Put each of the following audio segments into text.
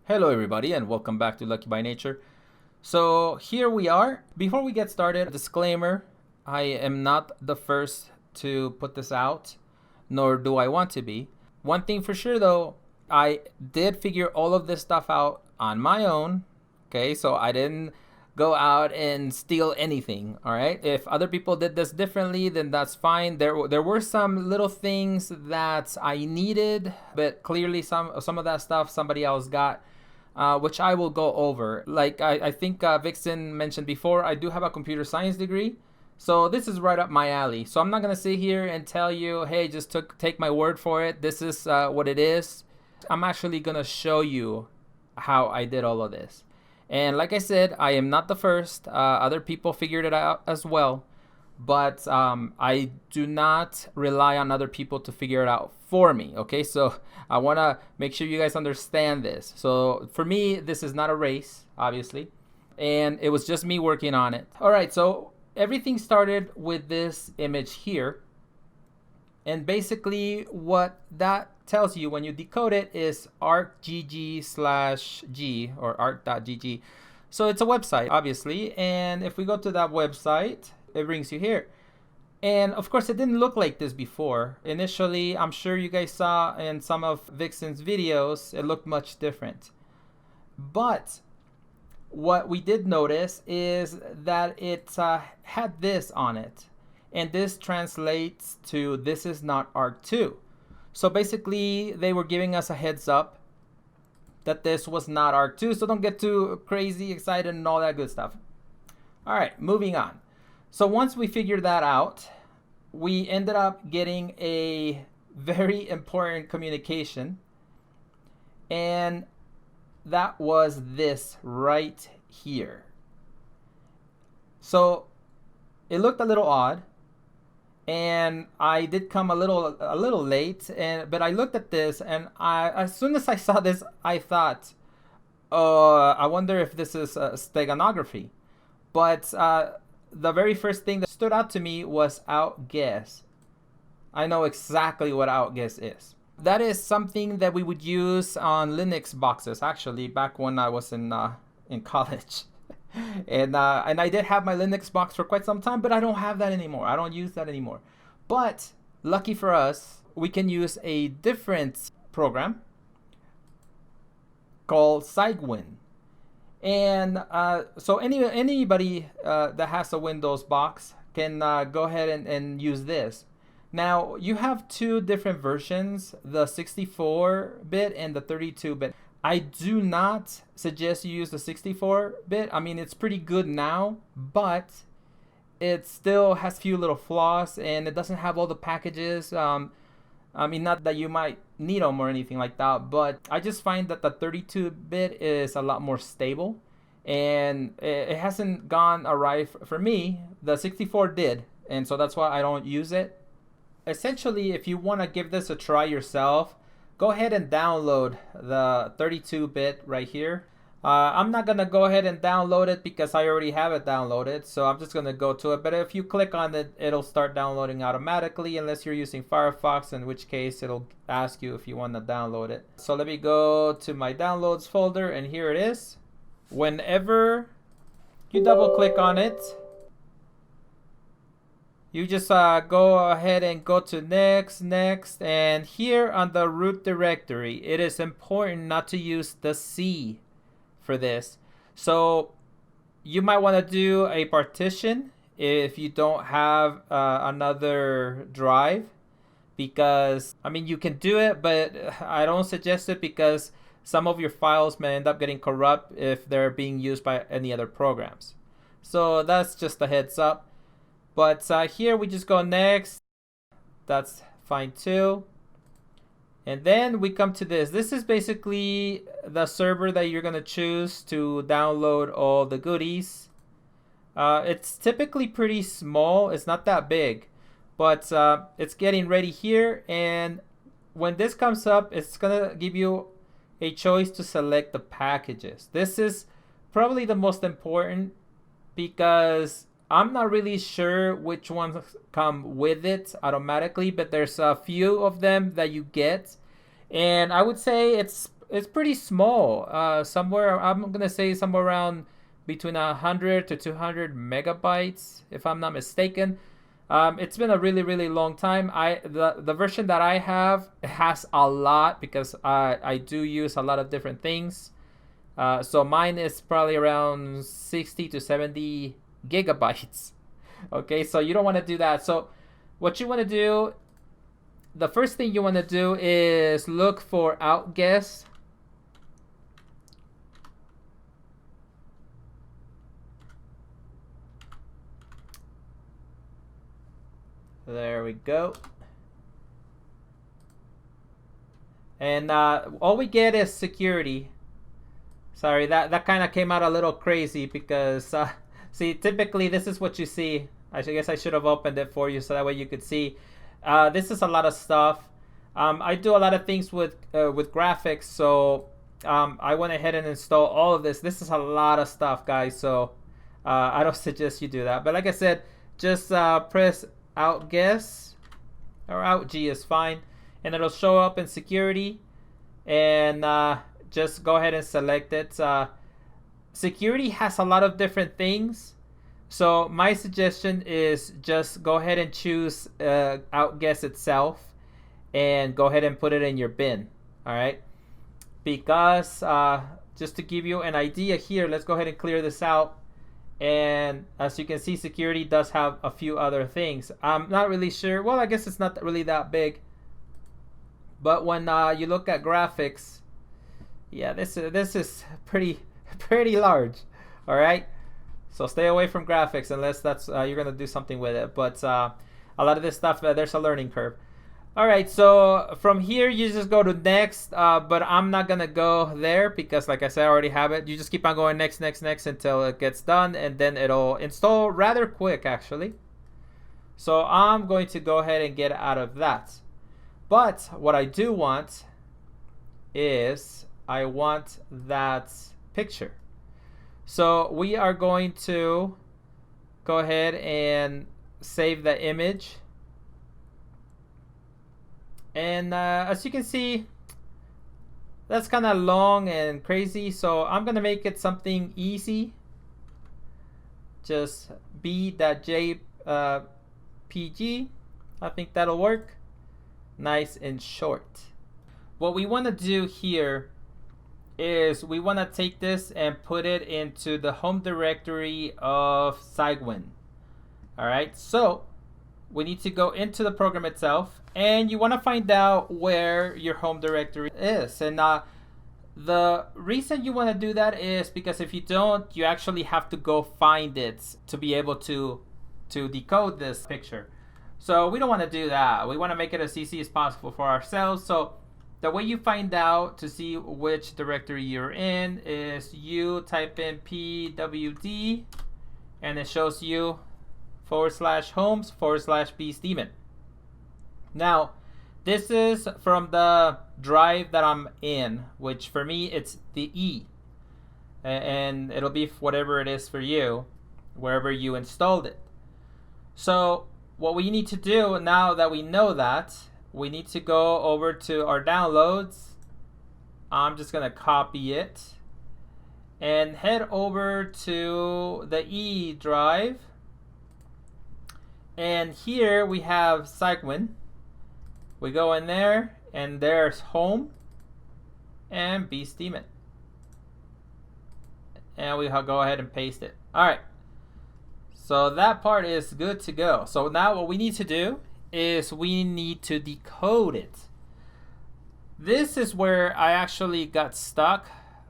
Hello everybody and welcome back to Lucky by Nature. So here we are. Before we get started, disclaimer, I am not the first to put this out, nor do I want to be. One thing for sure though, I did figure all of this stuff out on my own. Okay, so I didn't go out and steal anything. All right, if other people did this differently, then that's fine. There were some little things that I needed, but clearly some of that stuff somebody else got. Which I will go over. Like I think Vixen mentioned before, I do have a computer science degree. So this is right up my alley. So I'm not going to sit here and tell you, hey, just take my word for it. This is what it is. I'm actually going to show you how I did all of this. And like I said, I am not the first. Other people figured it out as well. But I do not rely on other people to figure it out for me. Okay, so I want to make sure you guys understand this. So for me, this is not a race, obviously, and it was just me working on it. All right, so everything started with this image here, and basically what that tells you when you decode it is artgg/g or art.gg. So it's a website, obviously, and if we go to that website, it brings you here. And of course, it didn't look like this before. Initially, I'm sure you guys saw in some of Vixen's videos, it looked much different. But what we did notice is that it had this on it. And this translates to this is not Arc 2. So basically, they were giving us a heads up that this was not Arc 2. So don't get too crazy, excited, and all that good stuff. All right, moving on. So once we figured that out, we ended up getting a very important communication, and that was this right here. So it looked a little odd, and I did come a little late, but I looked at this, and as soon as I saw this, I thought, I wonder if this is steganography. But the very first thing that stood out to me was outguess. I know exactly what outguess is. That is something that we would use on Linux boxes, actually, back when I was in college. and I did have my Linux box for quite some time, but I don't have that anymore. I don't use that anymore. But lucky for us, we can use a different program called Cygwin. And so anybody that has a Windows box can go ahead and use this. Now, you have two different versions, the 64-bit and the 32-bit. I do not suggest you use the 64-bit. I mean, it's pretty good now, but it still has few little flaws, and it doesn't have all the packages. I mean, not that you might need them or anything like that, but I just find that the 32-bit is a lot more stable, and it hasn't gone awry for me. The 64 did, and so that's why I don't use it. Essentially, if you want to give this a try yourself, go ahead and download the 32-bit right here. I'm not going to go ahead and download it because I already have it downloaded. So I'm just going to go to it. But if you click on it, it'll start downloading automatically unless you're using Firefox, in which case it'll ask you if you want to download it. So let me go to my downloads folder, and here it is. Whenever you double click on it, you just go ahead and go to next, and here on the root directory, it is important not to use the C for this. So you might want to do a partition if you don't have another drive, because I mean, you can do it, but I don't suggest it because some of your files may end up getting corrupt if they're being used by any other programs. So that's just a heads up. But here we just go next. That's fine too. And then we come to this. This is basically the server that you're going to choose to download all the goodies. It's typically pretty small. It's not that big. But it's getting ready here. And when this comes up, it's going to give you a choice to select the packages. This is probably the most important because I'm not really sure which ones come with it automatically, but there's a few of them that you get. And I would say it's it's pretty small. Somewhere, I'm gonna say somewhere around between 100 to 200 megabytes, if I'm not mistaken. It's been a really, really long time. The version that I have has a lot because I do use a lot of different things. So mine is probably around 60 to 70 gigabytes. Okay, so you don't want to do that. So what you want to do, the first thing you want to do is look for outguess. There we go. And all we get is security. Sorry, that kind of came out a little crazy because, see, typically this is what you see. I guess I should have opened it for you so that way you could see. This is a lot of stuff. I do a lot of things with graphics, so I went ahead and installed all of this. This is a lot of stuff, guys, so I don't suggest you do that. But like I said, just press outguess, or outg is fine, and it'll show up in security, and just go ahead and select it. Security has a lot of different things, so my suggestion is just go ahead and choose outguess itself and go ahead and put it in your bin. All right, because just to give you an idea here, let's go ahead and clear this out. And as you can see, security does have a few other things. I'm not really sure. Well, I guess it's not really that big. But when you look at graphics, yeah, this is pretty large. All right. So stay away from graphics unless that's you're gonna do something with it. But a lot of this stuff, there's a learning curve. All right, so from here you just go to next, but I'm not gonna go there because, like I said, I already have it. You just keep on going next until it gets done, and then it'll install rather quick, actually. So I'm going to go ahead and get out of that. But what I do want is I want that picture. So we are going to go ahead and save the image. And as you can see, that's kind of long and crazy. So I'm going to make it something easy. Just b.jpg. I think that'll work. Nice and short. What we want to do here is we want to take this and put it into the home directory of Cygwin. All right, so we need to go into the program itself, and you want to find out where your home directory is. And the reason you want to do that is because if you don't, you actually have to go find it to be able to decode this picture. So we don't want to do that. We want to make it as easy as possible for ourselves. So the way you find out to see which directory you're in is you type in pwd, and it shows you /homes/Beastdaemon. Now, this is from the drive that I'm in, which for me it's the E, and it'll be whatever it is for you, wherever you installed it. So what we need to do now that we know that, we need to go over to our downloads. I'm just gonna copy it and head over to the E drive. And here we have Cygwin. We go in there, and there's home and Beastdaemon. And we go ahead and paste it. All right. So that part is good to go. So now what we need to do is we need to decode it. This is where I actually got stuck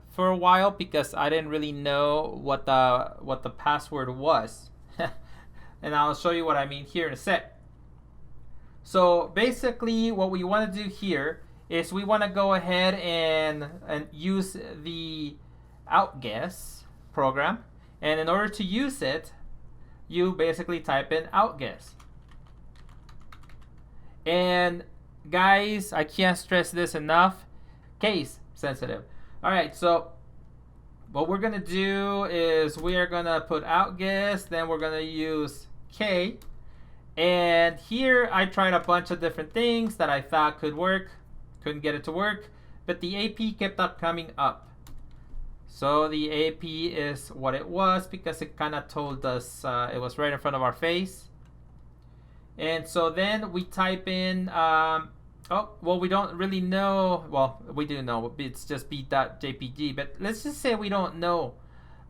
for a while because I didn't really know what the password was. And I'll show you what I mean here in a sec. So basically what we want to do here is we want to go ahead and use the outguess program. And in order to use it, you basically type in outguess. And guys, I can't stress this enough, case sensitive. All right, so what we're gonna do is we are gonna put outguess, then we're gonna use K. And here I tried a bunch of different things that I thought could work, couldn't get it to work. but the AP kept up coming up. So the AP is what it was because it kind of told us it was right in front of our face. And so then we type in, oh, well, we don't really know. Well, we do know. It's just beat.jpg, but let's just say we don't know.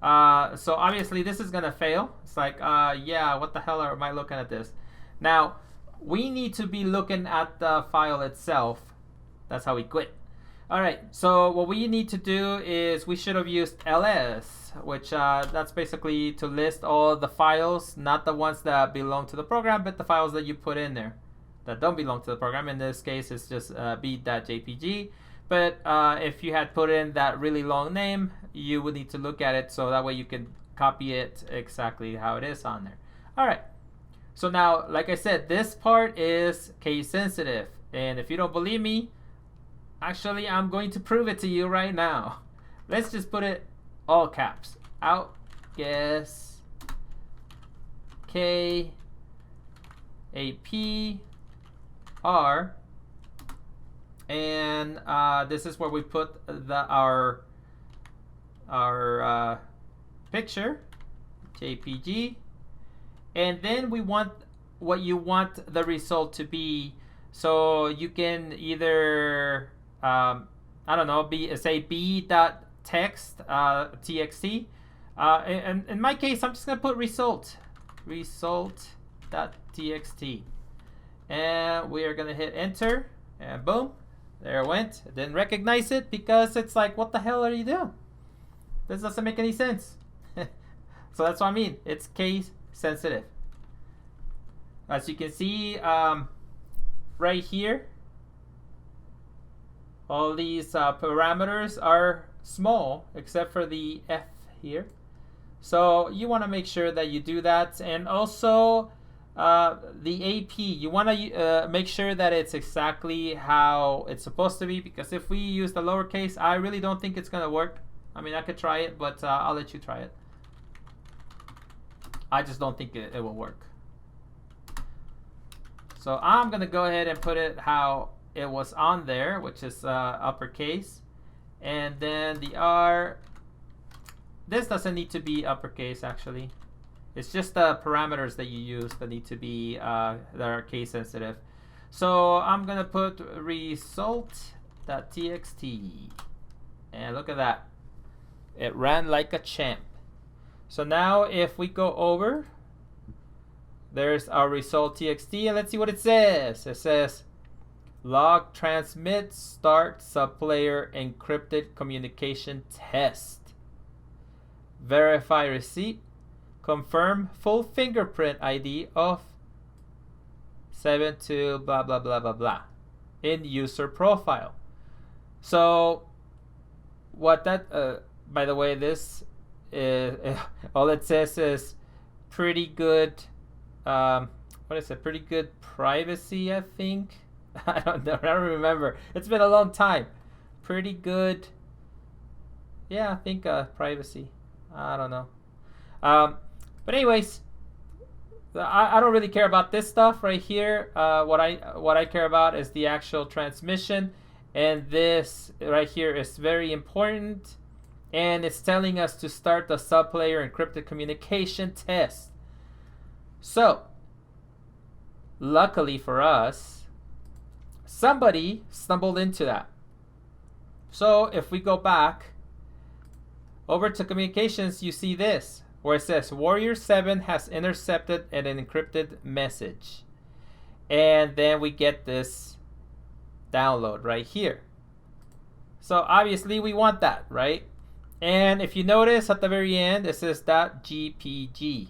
So obviously this is going to fail. It's like, yeah, what the hell am I looking at this? Now, we need to be looking at the file itself. That's how we quit. All right, so what we need to do is we should have used ls, which that's basically to list all the files, not the ones that belong to the program, but the files that you put in there that don't belong to the program. In this case, it's just beat.jpg. But if you had put in that really long name, you would need to look at it so that way you can copy it exactly how it is on there. All right, so now, like I said, this part is case sensitive. And if you don't believe me, actually, I'm going to prove it to you right now. Let's just put it all caps. Out, guess, K, A, P, R, and this is where we put our picture, JPG, and then we want what you want the result to be. So you can either I don't know, say b.text txt. In my case, I'm just gonna put result.txt, and we are gonna hit enter, and boom, there it went. It didn't recognize it because it's like, what the hell are you doing? This doesn't make any sense. So that's what I mean. It's case sensitive. As you can see, right here, all these parameters are small except for the F here. So you want to make sure that you do that. And also the AP, you want to make sure that it's exactly how it's supposed to be, because if we use the lowercase, I really don't think it's going to work. I mean, I could try it, but I'll let you try it. I just don't think it will work. So I'm going to go ahead and put it how it was on there, which is uppercase. And then the R, this doesn't need to be uppercase actually. It's just the parameters that you use that need to be that are case sensitive. So I'm gonna put result.txt, and look at that, it ran like a champ. So now if we go over, there's our result.txt, and let's see what it says. It says log transmit start subplayer encrypted communication test, verify receipt, confirm full fingerprint ID of 72 blah blah blah blah blah in user profile. So what that by the way, this is all it says is pretty good what is it, pretty good privacy, I think. I don't know, I don't remember, it's been a long time. Pretty good, yeah, I think privacy, I don't know. But anyways, I don't really care about this stuff right here. What I care about is the actual transmission, and this right here is very important, and it's telling us to start the subplayer encrypted communication test. So luckily for us, somebody stumbled into that. So if we go back over to communications, you see this where it says Warrior 7 has intercepted an encrypted message, and then we get this download right here. So obviously we want that, right? And if you notice at the very end, it says .gpg.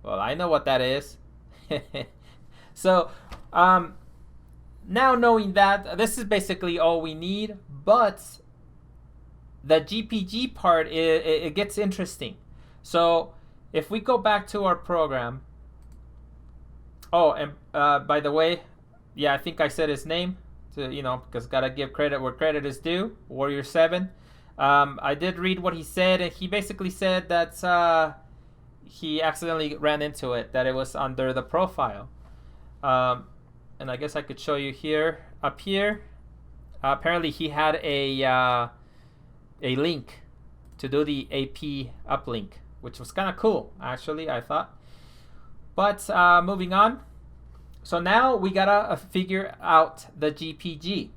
Well, I know what that is. So now knowing that, this is basically all we need, but the GPG part, it gets interesting. So if we go back to our program, oh, and by the way, yeah, I think I said his name, to, you know, because gotta give credit where credit is due, Warrior 7. I did read what he said, and he basically said that he accidentally ran into it, that it was under the profile. And I guess I could show you here, up here. apparently he had a link to do the AP uplink, which was kind of cool, actually, I thought. But moving on. So now we gotta figure out the GPG.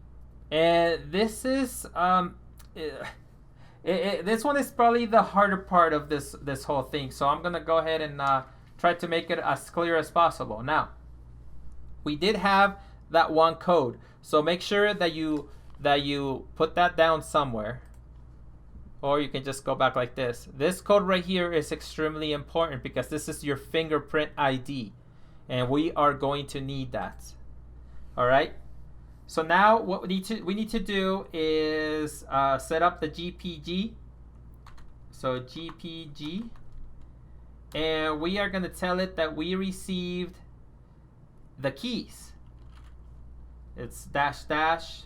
And this is, this one is probably the harder part of this whole thing. So I'm gonna go ahead and try to make it as clear as possible. Now, we did have that one code. So make sure that you put that down somewhere. Or you can just go back like this. This code right here is extremely important because this is your fingerprint ID. And we are going to need that. All right. So now what we need to do is set up the GPG. So GPG. And we are going to tell it that we received the keys. It's dash dash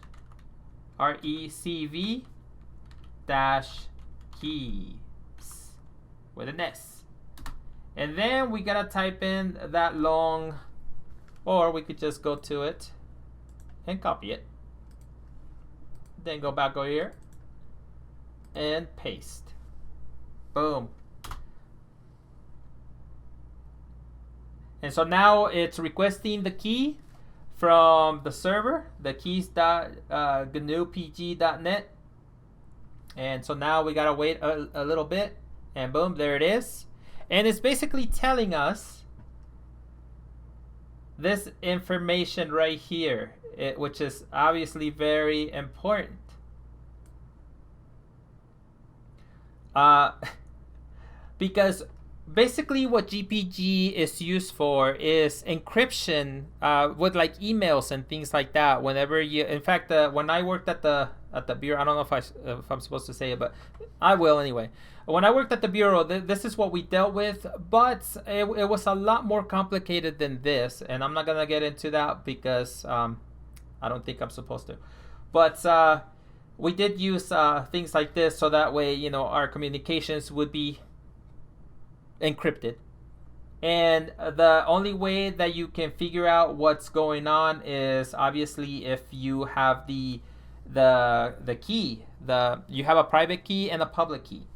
recv dash keys with an S. And then we gotta type in that long, or we could just go to it and copy it. Then go back over here and paste. Boom. And so now it's requesting the key from the server, the keys.gnupg.net. And so now we gotta wait a little bit, and boom, there it is. And it's basically telling us this information right here, which is obviously very important. Because basically what GPG is used for is encryption with like emails and things like that. Whenever you, in fact, when I worked at the bureau, I don't know if I'm supposed to say it, but I will anyway. When I worked at the bureau, this is what we dealt with, but it was a lot more complicated than this, and I'm not gonna get into that because I don't think I'm supposed to. But we did use things like this, so that way, you know, our communications would be encrypted. And the only way that you can figure out what's going on is obviously if you have the key. You have a private key and a public key.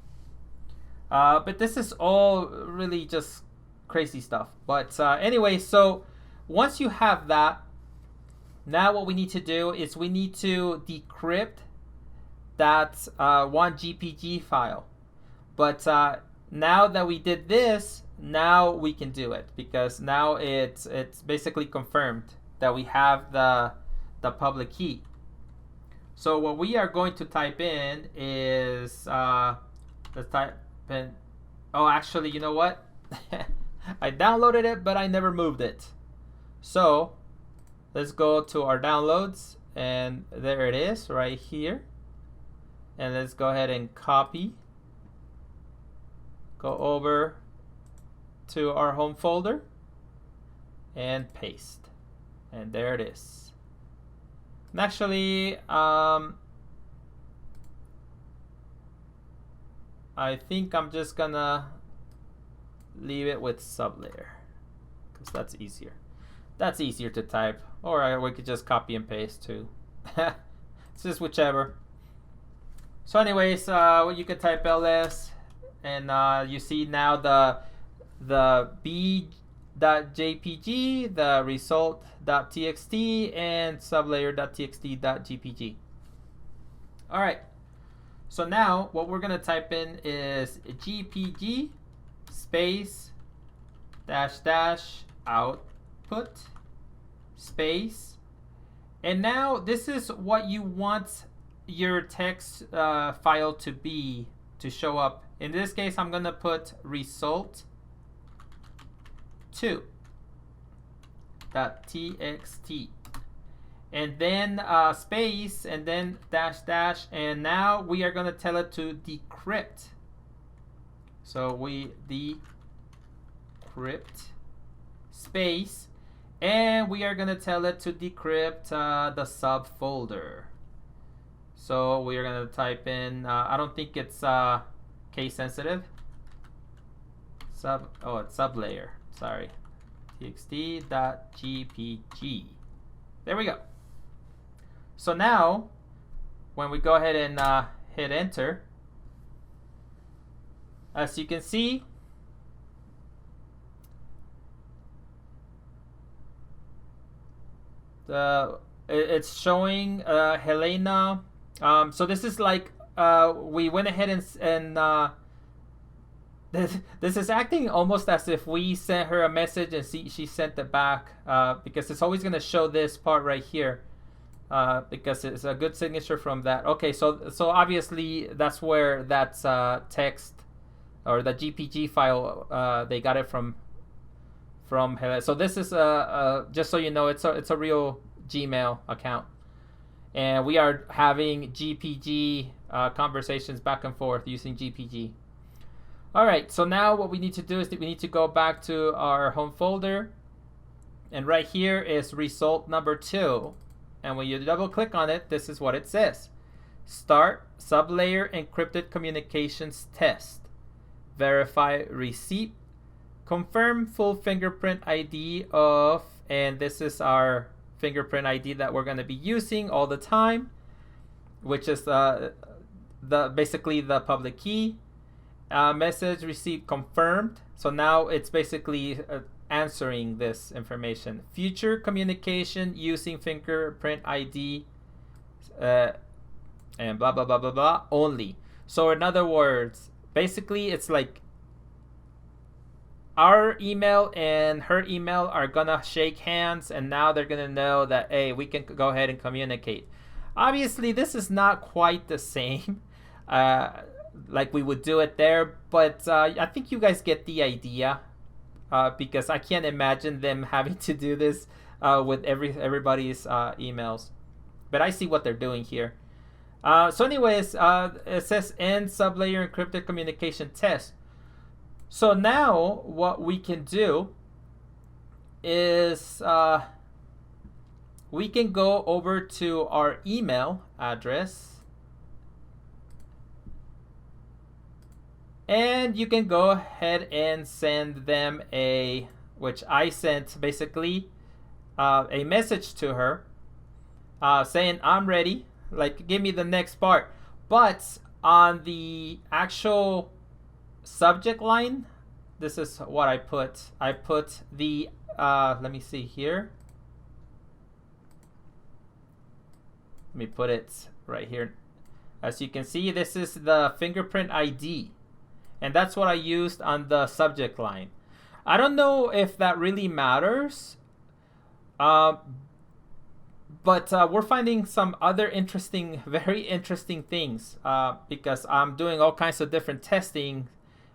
But this is all really just crazy stuff. But anyway, so once you have that, now what we need to do is we need to decrypt that one GPG file. But now that we did this, now we can do it because now it's basically confirmed that we have the public key. So what we are going to type in is let's type in. Oh, actually, you know what? I downloaded it, but I never moved it. So let's go to our downloads, and there it is right here. And let's go ahead and copy. Go over to our home folder and paste. And there it is. And actually, I think I'm just gonna leave it with sublayer because that's easier. That's easier to type, or we could just copy and paste too. It's just whichever. So anyways, you could type ls, and you see now the b.jpg, the result.txt, and sublayer.txt.gpg. All right. So now what we're gonna type in is gpg space dash dash output space, and now this is what you want your text file to be, to show up. In this case, I'm gonna put result2.txt, and then space, and then dash dash, and now we are gonna tell it to decrypt. So we decrypt space, and we are gonna tell it to decrypt the subfolder. So we are gonna type in, I don't think it's case sensitive. It's sublayer, sorry. txt.gpg. There we go. So now when we go ahead and hit enter, as you can see, it's showing Helena. So this is like we went ahead and this is acting almost as if we sent her a message and she sent it back, because it's always going to show this part right here, because it's a good signature from that. Okay, so obviously that's where that's text or the GPG file, they got it from Helena. So this is just so you know, it's a real Gmail account, and we are having GPG conversations back and forth using GPG. All right, so now what we need to do is that we need to go back to our home folder, and right here is result number 2. And when you double click on it, this is what it says: start sublayer encrypted communications test, verify receipt, confirm full fingerprint ID of, and this is our fingerprint ID that we're going to be using all the time, which is basically the public key. Message received confirmed. So now it's basically answering this information. Future communication using fingerprint ID and blah blah blah blah blah only. So in other words, basically it's like our email and her email are gonna shake hands, and now they're gonna know that, hey, we can go ahead and communicate. Obviously this is not quite the same like we would do it there, but I think you guys get the idea, because I can't imagine them having to do this with everybody's emails, but I see what they're doing here. So anyways, it says end sublayer encrypted communication test. So now what we can do is we can go over to our email address, and you can go ahead and send them which I sent basically a message to her saying I'm ready, like give me the next part. But on the actual subject line, this is what I put. I put the let me see here. Let me put it right here. As you can see, this is the fingerprint ID, and that's what I used on the subject line. I don't know if that really matters, but we're finding some other interesting, very interesting things, because I'm doing all kinds of different testing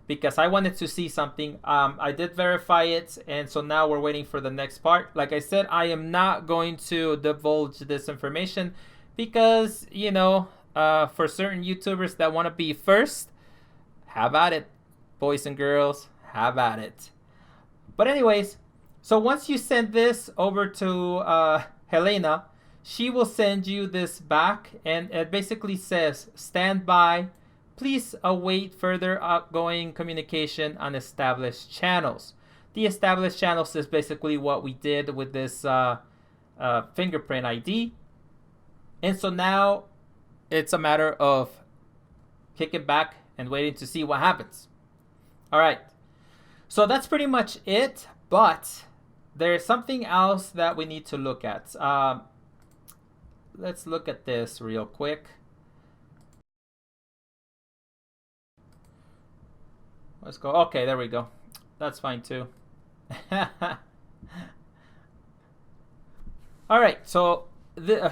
because I wanted to see something. I did verify it, and so now we're waiting for the next part. Like I said, I am not going to divulge this information because, you know, for certain YouTubers that want to be first, have at it, boys and girls, have at it. But anyways, so once you send this over to Helena, she will send you this back, and it basically says, stand by, please await further outgoing communication on established channels. The established channels is basically what we did with this fingerprint ID. And so now it's a matter of kicking back and waiting to see what happens. All right, so that's pretty much it, but there's something else that we need to look at. Let's look at this real quick. Let's go. Okay, there we go. That's fine too. All right, so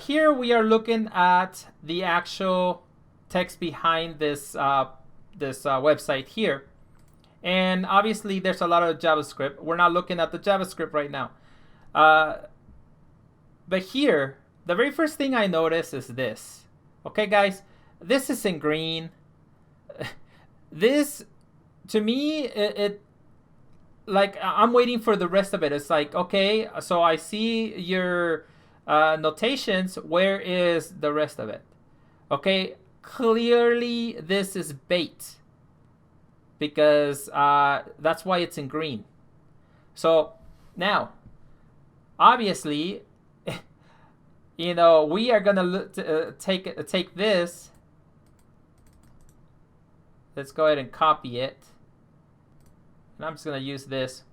here we are looking at the actual text behind this website here, and obviously there's a lot of JavaScript. We're not looking at the JavaScript right now, but here the very first thing I notice is this. Okay, guys, this is in green. This, to me, it like I'm waiting for the rest of it. It's like, okay, so I see your notations. Where is the rest of it? Okay, clearly this is bait, because that's why it's in green. So now, obviously, you know, we are gonna take this. Let's go ahead and copy it. And I'm just gonna use this.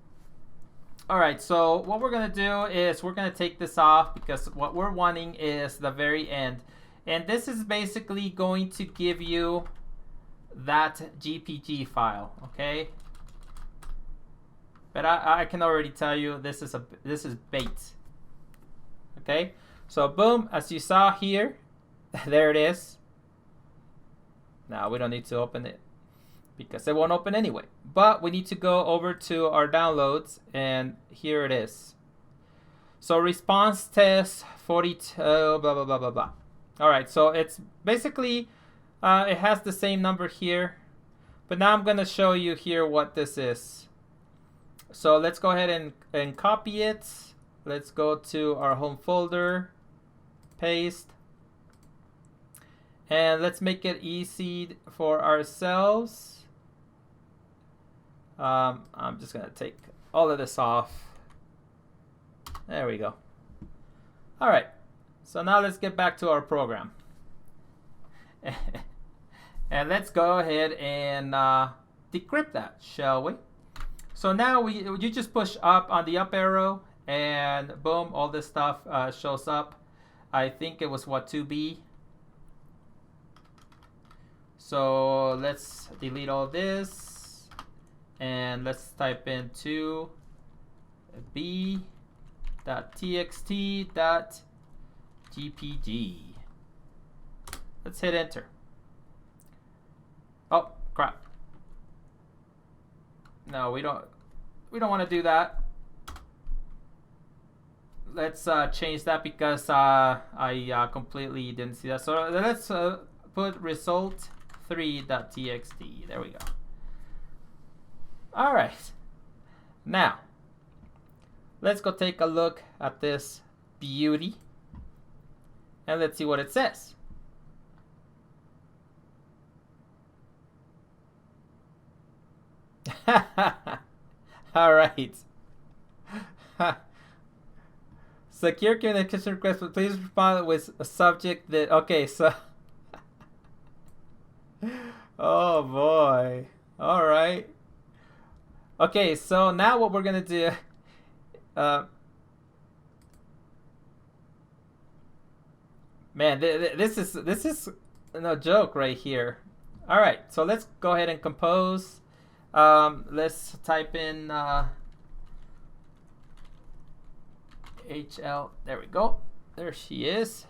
All right, so what we're gonna do is we're gonna take this off because what we're wanting is the very end. And this is basically going to give you that GPG file, okay? But I can already tell you this is bait. Okay, so boom, as you saw here, there it is. Now we don't need to open it because it won't open anyway. But we need to go over to our downloads, and here it is. So response test 42, blah blah blah blah blah. All right, so it's basically it has the same number here, but now I'm gonna show you here what this is. So let's go ahead and copy it. Let's go to our home folder, paste, and let's make it easy for ourselves. I'm just gonna take all of this off. There we go. All right, so now let's get back to our program. And let's go ahead and decrypt that, shall we? So now you just push up on the up arrow, and boom, all this stuff shows up. I think it was what, 2B. So let's delete all this, and let's type in 2b.txt.gpg. Let's hit enter. Oh crap. No, we don't want to do that. Let's change that because I completely didn't see that. So let's put result3.txt. There we go. All right. Now, let's go take a look at this beauty, and let's see what it says. All right. Secure communication request, but please respond with a subject that. Okay, so. Oh boy. All right. Okay, so now what we're gonna do. Man, this is no joke right here. All right, so let's go ahead and compose. Let's type in HL. There we go. There she is.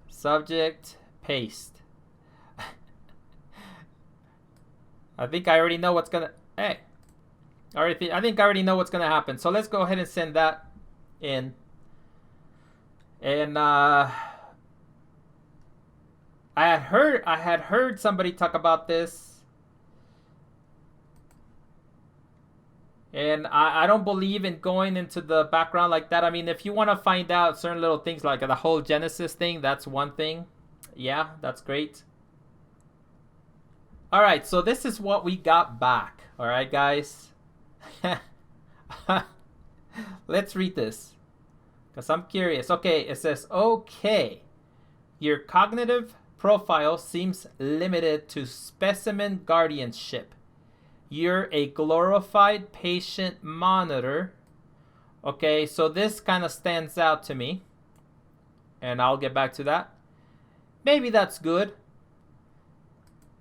Subject, paste. I think I already know what's gonna. Hey, I think I already know what's gonna happen. So let's go ahead and send that in. And I had heard somebody talk about this. And I don't believe in going into the background like that. I mean, if you want to find out certain little things like the whole Genesis thing, that's one thing. Yeah, that's great. All right, so this is what we got back. All right, guys. Let's read this because I'm curious. Okay, it says, okay, your cognitive profile seems limited to specimen guardianship. You're a glorified patient monitor. Okay, so this kind of stands out to me. And I'll get back to that. Maybe that's good.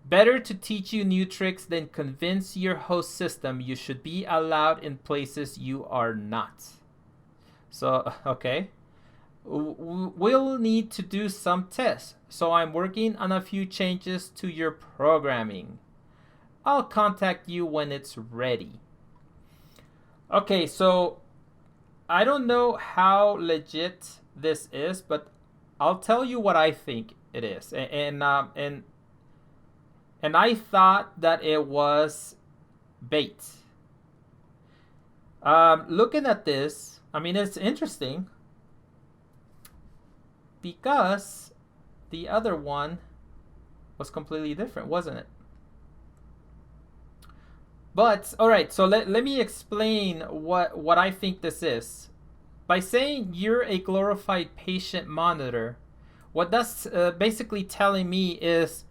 Better to teach you new tricks than convince your host system you should be allowed in places you are not. So, okay. We'll need to do some tests. So I'm working on a few changes to your programming. I'll contact you when it's ready. Okay, so I don't know how legit this is, but I'll tell you what I think it is. And I thought that it was bait. Looking at this, I mean, it's interesting because the other one was completely different, wasn't it? But all right, so let me explain what I think this is. by saying you're a glorified patient monitor, what that's basically telling me is,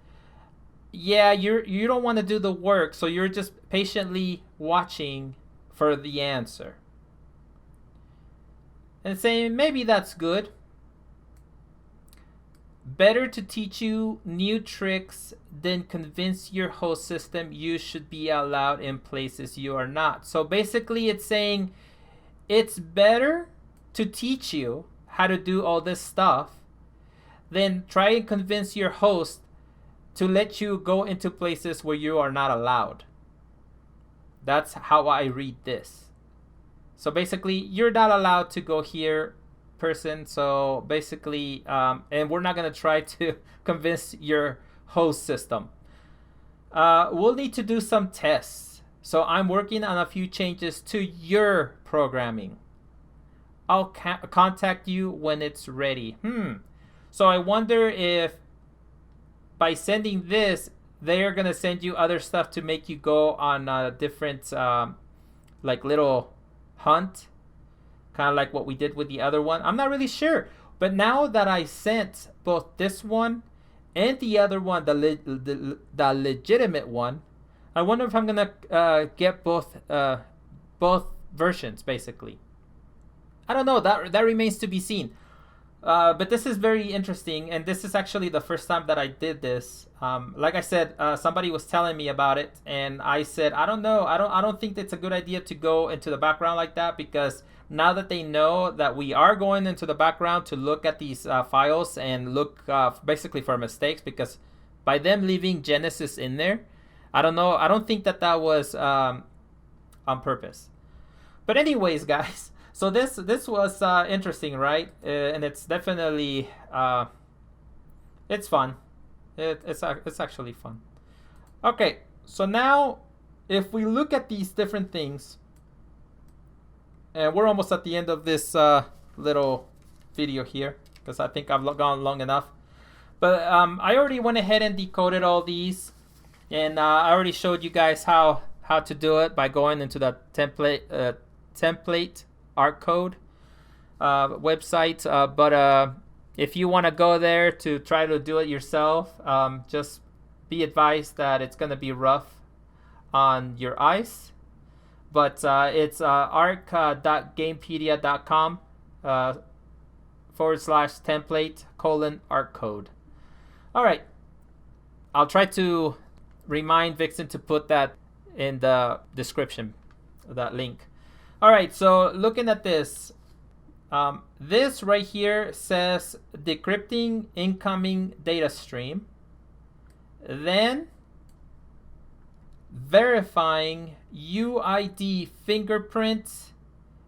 yeah, you don't want to do the work, so you're just patiently watching for the answer. And saying maybe that's good. Better to teach you new tricks than convince your host system you should be allowed in places you are not. So basically it's saying it's better to teach you how to do all this stuff than try and convince your host to let you go into places where you are not allowed. That's how I read this. So basically, you're not allowed to go here, person. So basically, and we're not going to try to convince your host system. We'll need to do some tests. So I'm working on a few changes to your programming. I'll contact you when it's ready. So I wonder if by sending this, they're going to send you other stuff to make you go on a different, like little hunt, kind of like what we did with the other one. I'm not really sure. But now that I sent both this one and the other one, the legitimate one, I wonder if I'm going to get both versions, basically. I don't know. That remains to be seen. But this is very interesting, and this is actually the first time that I did this. Like I said, somebody was telling me about it, and I said, I don't know. I don't think it's a good idea to go into the background like that, because now that they know that we are going into the background to look at these files and look basically for mistakes, because by them leaving Genesis in there, I don't know. I don't think that was on purpose. But anyways, guys. So this was interesting, right? And it's definitely it's fun. It's actually fun. Okay, so now if we look at these different things, and we're almost at the end of this little video here, because I think I've gone long enough. But I already went ahead and decoded all these, and I already showed you guys how to do it by going into the template art code website, but if you want to go there to try to do it yourself, just be advised that it's going to be rough on your eyes. But it's arc.gamepedia.com /template:/art code. All right, I'll try to remind Vixen to put that in the description, that link. All right, so looking at this, this right here says decrypting incoming data stream, then verifying UID fingerprint,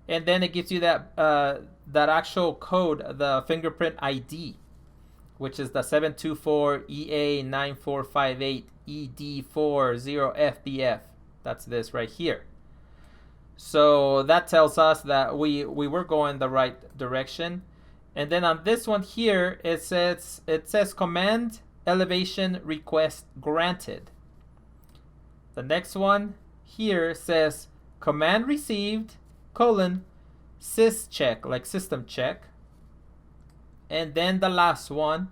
and then it gives you that actual code, the fingerprint ID, which is the 724EA9458ED40FBF. That's this right here. So that tells us that we were going the right direction. And then on this one here, it says command elevation request granted. The next one here says command received : sys check, like system check. And then the last one,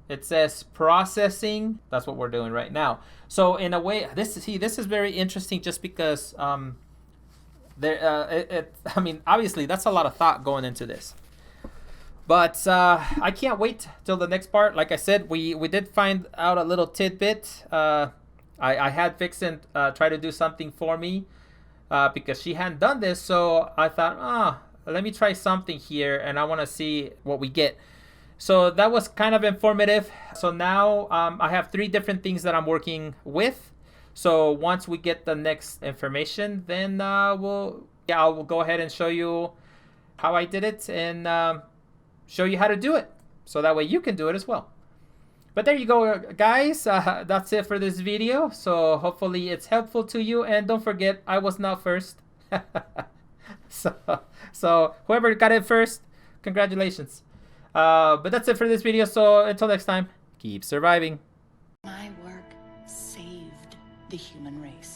it says processing. That's what we're doing right now. So in a way, this is very interesting, just because I mean, obviously that's a lot of thought going into this, but I can't wait till the next part. Like I said, we did find out a little tidbit. I had Vixen try to do something for me because she hadn't done this, so I thought, let me try something here, and I want to see what we get. So that was kind of informative. So now I have 3 different things that I'm working with. So once we get the next information, then I'll go ahead and show you how I did it, and show you how to do it, so that way you can do it as well. But there you go, guys. That's it for this video. So hopefully it's helpful to you, and don't forget, I was not first. so whoever got it first, congratulations. But that's it for this video. So until next time, keep surviving. My work saved the human race.